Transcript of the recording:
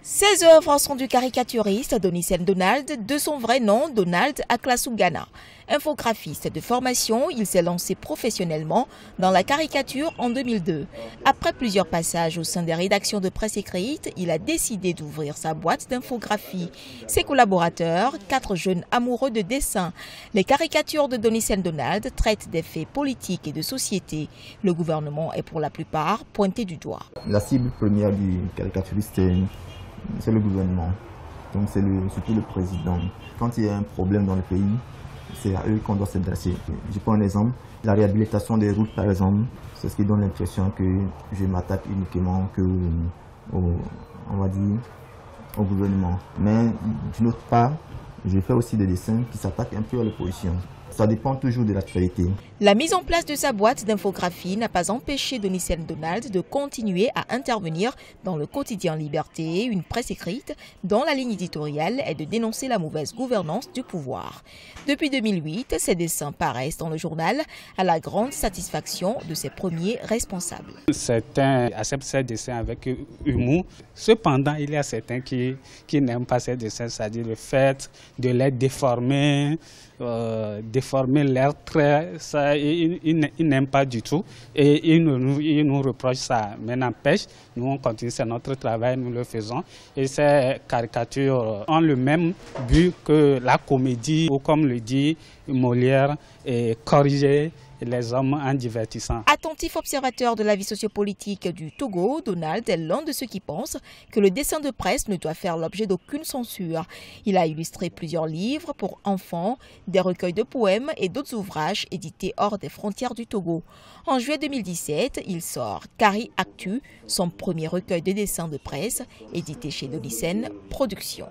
Ces œuvres sont du caricaturiste Donnicène Donald, de son vrai nom Donald Aklasungana. Infographiste de formation, il s'est lancé professionnellement dans la caricature en 2002. Après plusieurs passages au sein des rédactions de presse écrite, il a décidé d'ouvrir sa boîte d'infographie. Ses collaborateurs, 4 jeunes amoureux de dessin. Les caricatures de Donnicène Donald traitent des faits politiques et de société. Le gouvernement est pour la plupart pointé du doigt. La cible première du caricaturiste, c'est le gouvernement, donc c'est surtout le président. Quand il y a un problème dans le pays, c'est à eux qu'on doit s'adresser. Je prends un exemple, la réhabilitation des routes par exemple, c'est ce qui donne l'impression que je m'attaque uniquement on va dire, au gouvernement. Mais d'une autre part, je fais aussi des dessins qui s'attaquent un peu à l'opposition. Ça dépend toujours de l'actualité. La mise en place de sa boîte d'infographie n'a pas empêché Donnicène Donald de continuer à intervenir dans le quotidien Liberté, une presse écrite dont la ligne éditoriale est de dénoncer la mauvaise gouvernance du pouvoir. Depuis 2008, ses dessins paraissent dans le journal à la grande satisfaction de ses premiers responsables. Certains acceptent ces dessins avec humour. Cependant, il y a certains qui n'aiment pas ces dessins, c'est-à-dire le fait de les déformer, déformer leurs traits, ça, ils n'aiment pas du tout et ils nous reprochent ça. Mais n'empêche, nous on continue, c'est notre travail, nous le faisons. Et ces caricatures ont le même but que la comédie, ou comme le dit Molière, et corriger les hommes en divertissant. Attentif observateur de la vie sociopolitique du Togo, Donald est l'un de ceux qui pensent que le dessin de presse ne doit faire l'objet d'aucune censure. Il a illustré plusieurs livres pour enfants, des recueils de poèmes et d'autres ouvrages édités hors des frontières du Togo. En juillet 2017, il sort Cari Actu, son premier recueil de dessins de presse, édité chez Donnicène Productions.